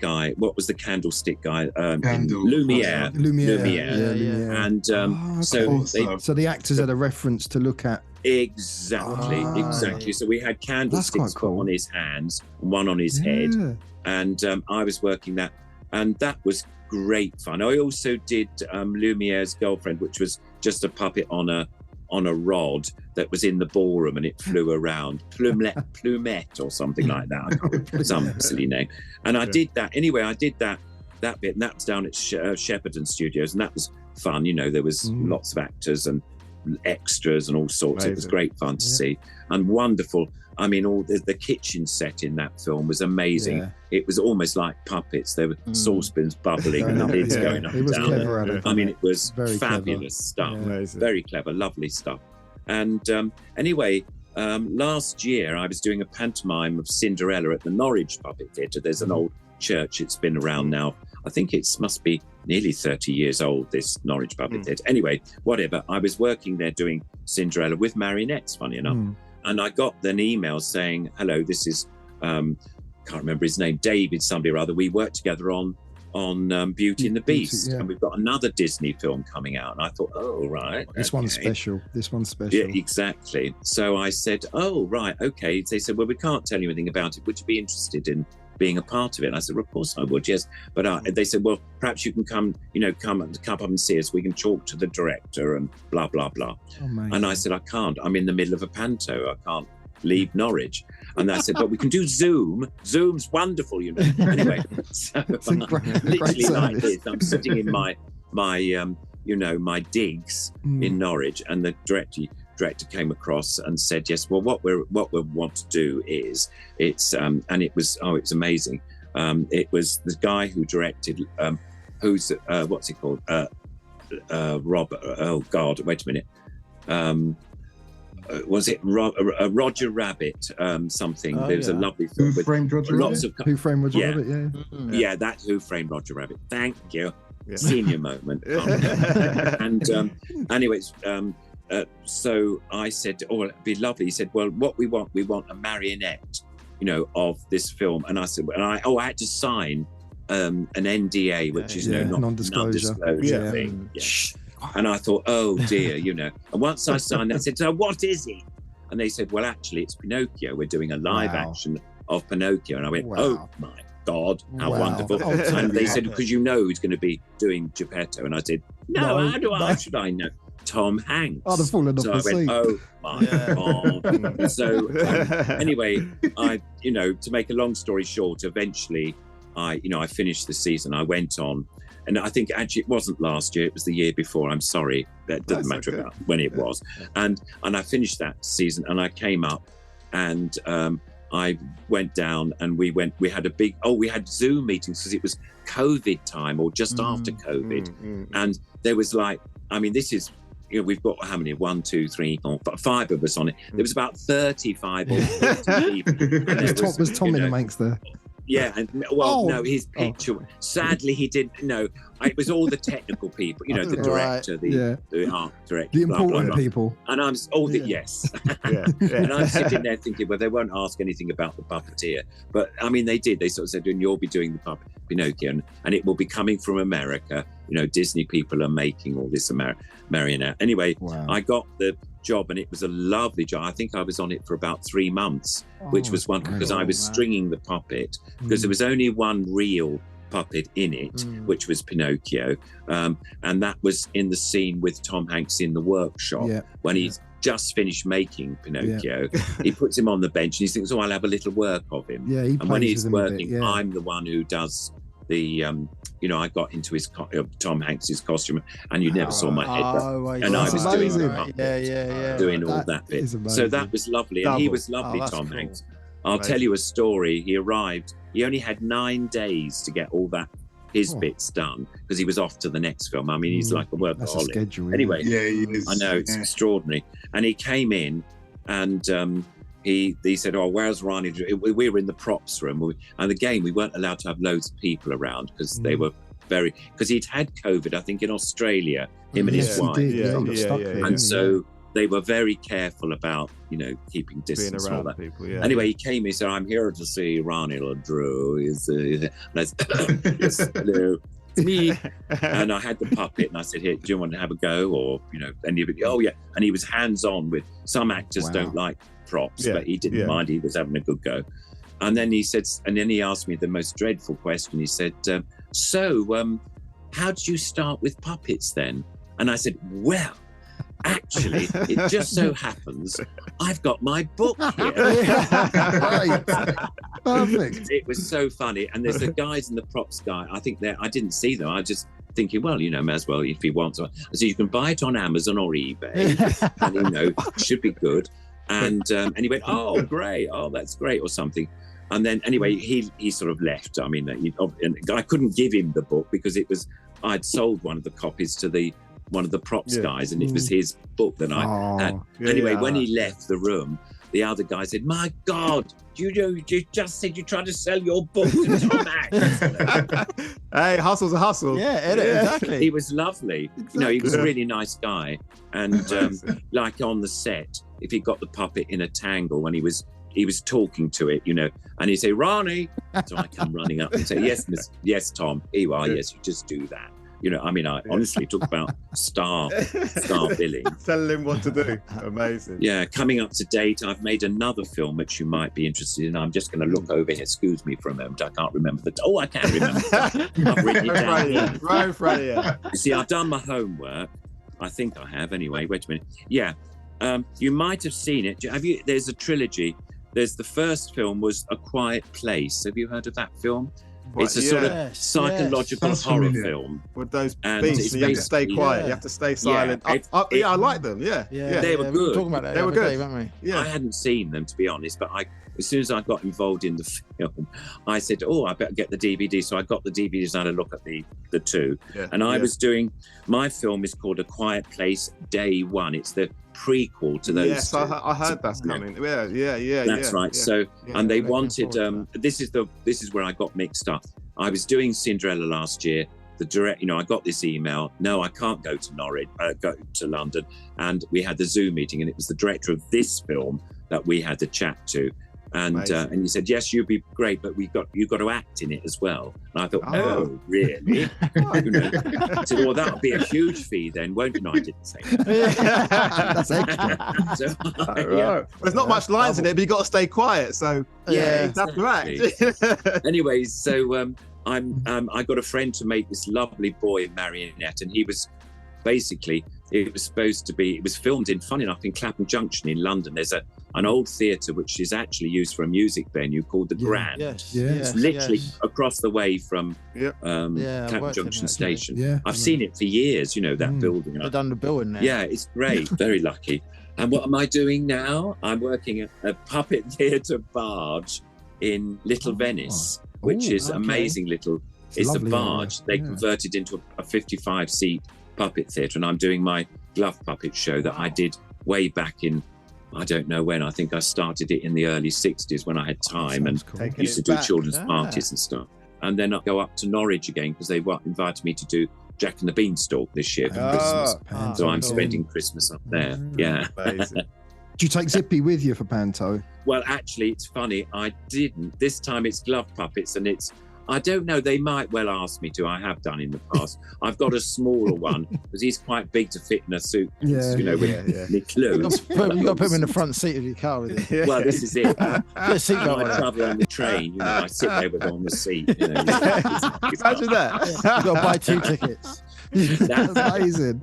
candlestick guy? Lumiere. Lumiere. And so the actors had a reference to look at. Exactly. So we had candlesticks put on his hands, one on his head, and I was working that, and that was great fun. I also did Lumiere's Girlfriend, which was just a puppet on a rod that was in the ballroom and it flew around. Plumette or something like that. I can't remember, some silly name. And I did that. Anyway, I did that bit, and that was down at Shepperton Studios, and that was fun. There was lots of actors and extras and all sorts. Amazing. It was great fun to see, and wonderful. I mean, all the kitchen set in that film was amazing. Yeah. It was almost like puppets. There were saucepans bubbling and the lids going up and down. Clever, I mean, it was very fabulous stuff. Very clever, lovely stuff. And anyway, last year I was doing a pantomime of Cinderella at the Norwich Puppet Theatre. There's an old church. It's been around now. I think it must be nearly 30 years old, this Norwich Puppet Theatre. Anyway, whatever. I was working there doing Cinderella with marionettes, funny enough. And I got an email saying, hello, this is, can't remember his name, David somebody or other. We worked together on Beauty and the Beast. And we've got another Disney film coming out. And I thought, oh, right. This one's special. Yeah, exactly. So I said, oh, right, okay. They said, well, we can't tell you anything about it. Would you be interested in being a part of it? And I said, well, of course I would, yes. But they said, well, perhaps you can come up and see us. We can talk to the director and blah, blah, blah. And I said, I can't. I'm in the middle of a panto. I can't leave Norwich. And I said, but we can do Zoom. Zoom's wonderful, you know. Anyway, so literally like this. I'm sitting in my digs in Norwich, and the director came across and said, yes, well, what we want to do is it's and it was amazing. It was the guy who directed who's what's it called, Robert, oh god, wait a minute, was it Roger Rabbit something? There's a lovely film Who Framed Roger Rabbit? Who Framed Roger Rabbit? Yeah, that Who Framed Roger Rabbit. Thank you. Senior moment. And anyways, so I said, oh, it'd be lovely. He said, well, what we want a marionette, of this film. And I said, I had to sign an NDA, which is non-disclosure thing. Yeah. And I thought, oh dear, And once I signed that, I said, so what is it? And they said, well, actually, it's Pinocchio. We're doing a live action of Pinocchio. And I went, oh my God, how wonderful. And they said, because who's going to be doing Geppetto. And I said, no, how should I know? Tom Hanks. I'd have fallen off the seat. Oh my God. So anyway, to make a long story short, eventually I finished the season. I went on, and I think actually it wasn't last year, it was the year before. I'm sorry, that doesn't matter about when it was. And I finished that season, and I came up, and I went down, and we had Zoom meetings because it was COVID time or just after COVID. And there was this is, we've got how many? 1, 2, 3, 4, 5 of us on it. There was about 35 or 40 people. Was Tom in amongst there? Yeah, and no, his picture. Sadly, he didn't. No, it was all the technical people. The director, the art director, the important people. And I'm yes. And I'm sitting there thinking, well, they won't ask anything about the puppeteer, but I mean, they did. They sort of said, and you'll be doing the Pinocchio, and it will be coming from America. Disney people are making all this marionette. Anyway, I got the job, and it was a lovely job. I think I was on it for about 3 months, which was wonderful because I was stringing the puppet because there was only one real puppet in it, which was Pinocchio, and that was in the scene with Tom Hanks in the workshop when he's just finished making Pinocchio. He puts him on the bench and he thinks, I'll have a little work of him. And when he's working, I'm the one who does the I got into his Tom Hanks's costume, and you never saw my head, and I was doing the puppet, doing all that bit. So that was lovely, and he was lovely, Tom Hanks. I'll tell you a story. He arrived. He only had 9 days to get all his bits done because he was off to the next film. I mean, he's like a workaholic. Anyway, he is. I know it's extraordinary. And he came in, and he said, oh, where's Ronnie? We were in the props room, and again, we weren't allowed to have loads of people around because they were because he'd had COVID, I think, in Australia, him and his wife. And so they were very careful about, keeping distance and all that. People, Anyway, he came, he said, I'm here to see Ronnie Le Drew. And I said, yes, hello. It's me. And I had the puppet, and I said, here, do you want to have a go? Or, and he would, oh yeah. And he was hands-on with, some actors don't like props, but he didn't mind. He was having a good go. And then he said, and then he asked me the most dreadful question. He said, how did you start with puppets then? And I said, well, actually, it just so happens I've got my book here. Right. Perfect. It was so funny. And there's the guys in the props guy. I think I didn't see them. I just thinking, well, may as well if he wants. I said, you can buy it on Amazon or eBay, and it should be good. And he went, oh, great, oh, that's great, or something. And then anyway, he sort of left. I mean, and I couldn't give him the book because I'd sold one of the copies to one of the props guys, and it was his book that I had. Anyway, when he left the room, the other guy said, "My God, you just said you tried to sell your book to Tom Hanks." Hey, hustle's a hustle. Yeah, exactly. He was lovely. Exactly. He was a really nice guy. And like on the set, if he got the puppet in a tangle when he was talking to it, and he'd say, "Ronnie," so I come running up and say, "Yes, Tom, here you are. Yes, you just do that." I honestly talk about star billing. Telling him what to do. Amazing. Yeah, coming up to date, I've made another film which you might be interested in. I'm just going to look over here. Excuse me for a moment. I can't remember I can remember. I've written it down. Right in front of you. You see, I've done my homework. I think I have. Anyway, wait a minute. Yeah, you might have seen it. There's a trilogy. The first film was A Quiet Place. Have you heard of that film? It's a sort of psychological horror film. With those beats, you have to stay quiet. You have to stay silent. I like them. Yeah. They were good. We were talking about that. They were good, weren't we? Yeah. I hadn't seen them, to be honest, but as soon as I got involved in the film, I said, I better get the DVD. So I got the DVDs and I had a look at the two. Yeah. And I was doing, my film is called A Quiet Place Day One. It's the prequel to those. Yes, I heard that's coming. Yeah. That's right. Yeah. So, and they wanted, this is where I got mixed up. I was doing Cinderella last year. I got this email. No, I can't go to go to London. And we had the Zoom meeting, and it was the director of this film that we had to chat to. And he said, yes, you'd be great, but you've got to act in it as well. And I thought, oh really? I said, well, that'll be a huge fee then, won't it? No, I didn't say that. That's extra. So, there's not much lines in it, but you've got to stay quiet. So that's right. Anyway, so I got a friend to make this lovely boy marionette, and he was basically, it was filmed funny enough, in Clapham Junction in London. There's an old theatre which is actually used for a music venue called the Grand. It's literally across the way from Clapham Junction Station. Yeah. I've seen it for years, that building. They've done the building there. Yeah, it's great. Very lucky. And what am I doing now? I'm working at a puppet theatre barge in Little Venice, which is amazing little. It's a barge. They converted into a 55-seat puppet theatre, and I'm doing my glove puppet show that I did way back in, I don't know when. I think I started it in the early 60s when I had time and used to do children's parties and stuff. And then I'll go up to Norwich again because they invited me to do Jack and the Beanstalk this year for Christmas. So I'm spending Christmas up there. Yeah. Amazing. Do you take Zippy with you for Panto? Well, actually, it's funny. I didn't. This time it's glove puppets, and I don't know. They might well ask me to. I have done in the past. I've got a smaller one because he's quite big to fit in a suit. With the clothes. You've got to put him in the front seat of your car with you. Well, this is it. Put a seatbelt I travel on the train. I sit there with on the seat. Imagine that. You've got to buy 2 tickets. That's amazing.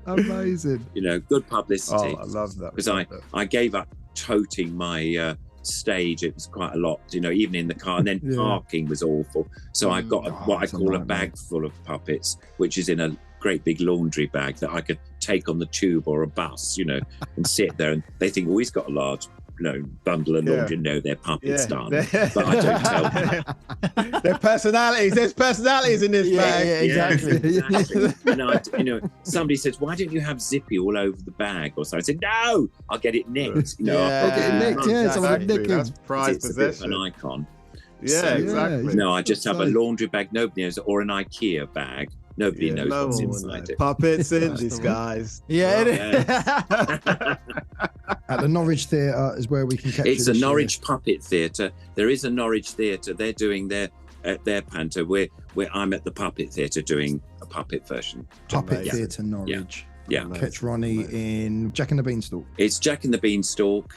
Amazing. Good publicity. Oh, I love that. Because I gave up toting my stage. It was quite a lot, even in the car, and then parking was awful. So I got what I call a bag full of puppets, which is in a great big laundry bag that I could take on the tube or a bus, and sit there, and they think, he's got a large bundle of laundry. No, they're puppets, darling. But I don't tell them. Their personalities. There's personalities in this bag. Yeah, exactly. And somebody says, why don't you have Zippy all over the bag or so? I said, no, I'll get it nicked. I'll get it nicked. Yeah, someone nick That's prized it's possession. A bit of an icon. Yeah, exactly. No, I just have a laundry bag. Nobody knows, or an IKEA bag. Nobody knows what's inside it. Puppets in disguise. Yeah, it is. At the Norwich Theatre is where we can catch It's a Norwich Puppet Theatre. There is a Norwich Theatre. They're doing their panto. Where I'm at the Puppet Theatre doing a puppet version. Puppet Theatre Norwich. Yeah. Catch Ronnie in Jack and the Beanstalk. It's Jack and the Beanstalk.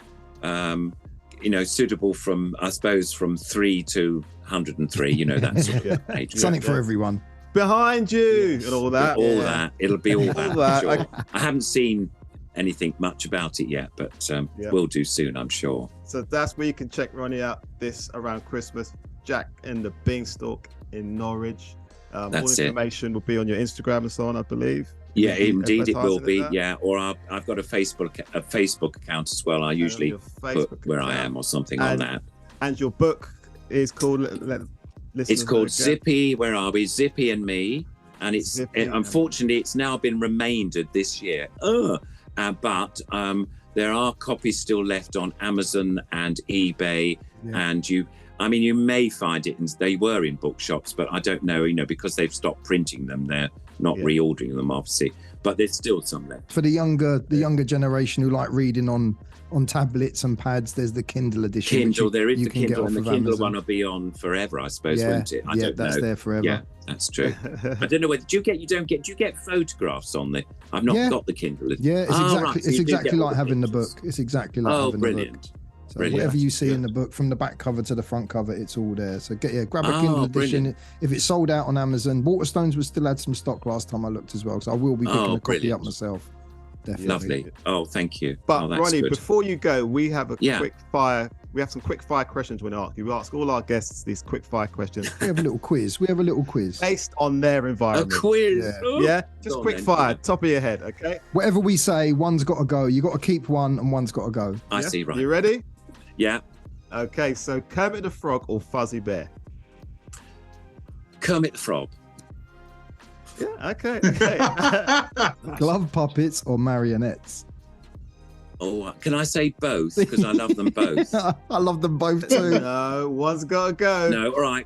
Suitable from 3 to 103. That sort of age. Something for everyone. Behind you and all that. It'll be all that. Sure. I haven't seen anything much about it yet, but we'll do soon, I'm sure. So that's where you can check Ronnie out this around Christmas. Jack and the Beanstalk in Norwich. All That's it. information will be on your Instagram and so on, I believe. Yeah, You'll be indeed it will advertising be. there? Yeah, or I've got a Facebook account as well. I usually your put Facebook where I account. am or something on that. And your book is called. It's called Zippy. Where are we? Zippy and Me, and it's unfortunately it's now been remaindered this year. But there are copies still left on Amazon and eBay, and you may find it. They were in bookshops, but I don't know. Because they've stopped printing them, they're not reordering them, obviously. But there's still some left for the younger generation who like reading on tablets and pads. There's the Kindle edition. Kindle, there is you the can Kindle, and the Kindle Amazon. one will be on forever, I suppose, won't it? I don't that's know. there forever. Yeah, that's true. I don't know whether do you get photographs on the? I've not got the Kindle. Yeah, it's exactly like having the book. It's exactly like having brilliant. the book. So whatever you see in the book, from the back cover to the front cover, it's all there. So grab a Kindle edition. Brilliant. If it's sold out on Amazon, Waterstones was still had some stock last time I looked as well. So I will be picking a copy up myself. Definitely. Lovely. Oh, thank you. But that's Ronnie, good. before you go, we have a quick fire. We have some quick fire questions we ask. We ask all our guests these quick fire questions. We have a little quiz. Based on their environment. A quiz. Yeah. Just quick fire, top of your head, okay? Whatever we say, one's got to go. You got to keep one, and one's got to go. I see. Right. You ready? Yeah. Okay. So Kermit the Frog or Fuzzy Bear? Kermit the Frog. Yeah. Okay. Glove puppets or marionettes? Oh, can I say both? Because I love them both. I love them both too. No, one's got to go. No, all right.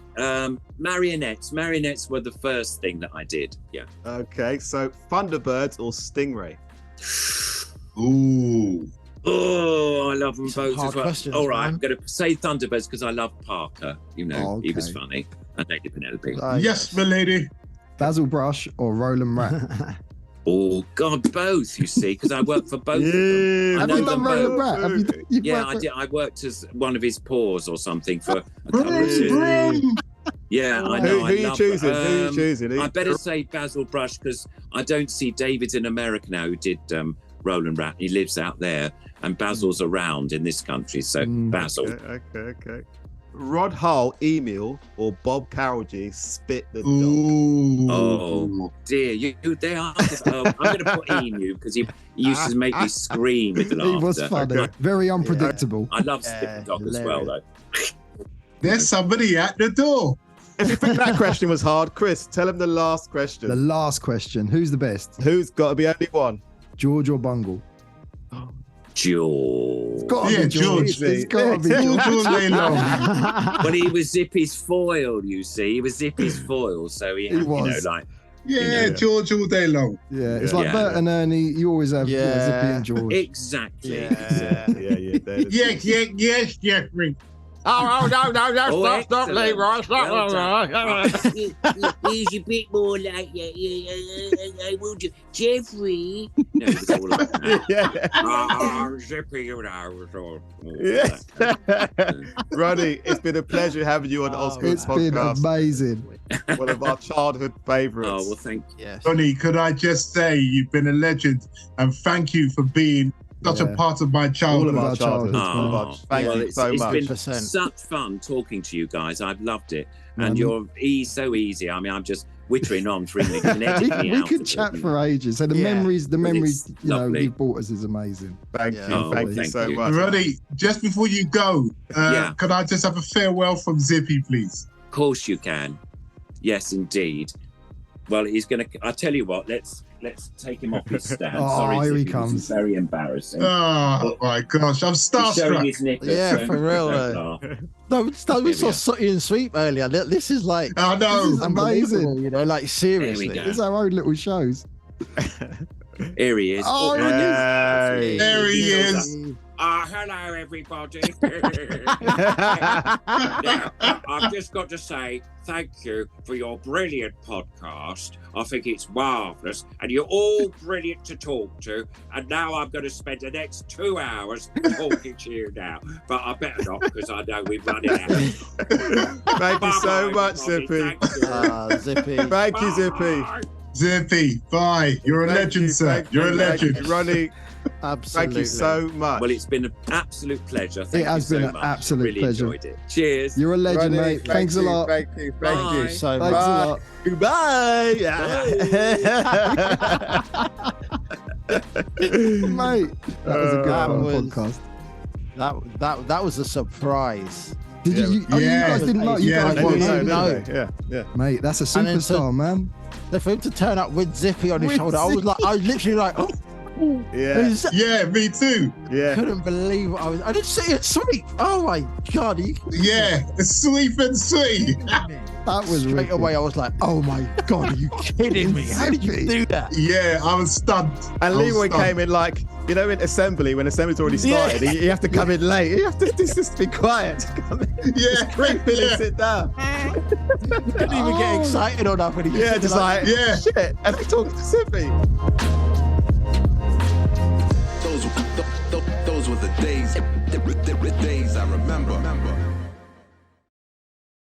Marionettes. Marionettes were the first thing that I did. Yeah. Okay, so Thunderbirds or Stingray? Ooh. Oh, I love them both hard as well. questions, All right, man. I'm going to say Thunderbirds because I love Parker. He was Okay. funny. And Lady Penelope. Yes, my lady. Basil Brush or Roland Rat? Oh, God, both, you see, because I work for both of them. I Have know you done them Roland both. Rat? Yeah, I did. I worked as one of his paws or something for a couple of Vroom, years. vroom. Yeah, I know. Who I are you love choosing? it. Who are you choosing? I better say Basil Brush because I don't see David's in America now who did Roland Rat. He lives out there, and Basil's around in this country. So Basil. Okay. Rod Hull, Emil, or Bob Carrollgy, Spit the Dog? Ooh. Oh dear, they are. I'm going to put Emu because he used to make me scream with laughter. He was funny. Very unpredictable. I love Spit the Dog as well, though. There's somebody at the door. If you think that question was hard, Chris, tell him the last question. The last question. Who's the best? Who's got to be only one? George or Bungle? George. Gotta be George. It's gotta be George. George all day long. But he was Zippy's foil, you see. He was Zippy's foil, so he had, was. Yeah, George all day long. Yeah, it's like Bert and Ernie. You always have Zippy and George. Exactly. Yes, Jeffrey. Oh, no, stop, Leroy, stop. He's a bit more like would you, Jeffrey? No, it was all like that. Zippy, you know. Yes. Ronnie, it's been a pleasure having you on the OldSkool It's podcast. been amazing. One of our childhood favourites. Oh, well, thank you. Yes. Ronnie, could I just say you've been a legend and thank you for being such a part of my childhood. All of our childhood. Oh, Thank you so much. It's been 100%. such fun talking to you guys. I've loved it. And you're so easy. I mean, I'm just wittering on for me. We could chat for ages. So the memories you've brought us is amazing. Thank you so much. Ronnie, just before you go, could I just have a farewell from Zippy, please? Of course you can. Yes, indeed. Well, he's going to... I'll tell you what, let's take him off his stand. Sorry, here he Zippy, comes. This is very embarrassing. Oh, my gosh. I'm He's showing starstruck. his knickers. Yeah, for real. No, we saw Sooty and Sweep earlier. This is like... I know. This is amazing. You know, like seriously. There we go. It's our own little shows. Here he is. Oh, Yay. There he is. Hello, everybody. Now, I've just got to say thank you for your brilliant podcast. I think it's marvellous, and you're all brilliant to talk to. And now I'm going to spend the next 2 hours talking to you now. But I better not, because I know we've run it out. Thank you so much, Bye-bye, Zippy. everybody. Thank you. Zippy. Thank you, Zippy. Bye. Zippy, bye. You're a legend, sir. You're a legend. Ronnie. Absolutely. Thank you so much. Well, it's been an absolute pleasure. It has been an absolute pleasure. Enjoyed it. Cheers. You're a legend, Ronnie, mate. Thanks a lot. Thank you. Thank Bye. you. So Thanks much. a lot. Goodbye. Mate, that was a good That fun was- podcast. That was a surprise. Did you? You guys didn't know. You Yeah, guys they didn't didn't know. know. did Yeah. Mate, that's a And then superstar, man. So for him to turn up with Zippy on his With shoulder, I was literally like, oh, Yeah. Yeah, me too. Yeah. couldn't believe what I didn't see it sweet. Oh my God. Yeah, sleep and see. That was Straight wicked. away, I was like, oh my God, are you kidding me? How did you Zippy. do that? Yeah, I was stunned. And I was Leroy stunned. came in like, you know, in assembly, when assembly's already started, you have to come in late. You have to just be quiet. Yeah, Great feeling, yeah. sit down. Didn't even get excited or nothing. He Yeah, just like, yeah. shit. And they talking to Zippy. Those were the days I remember.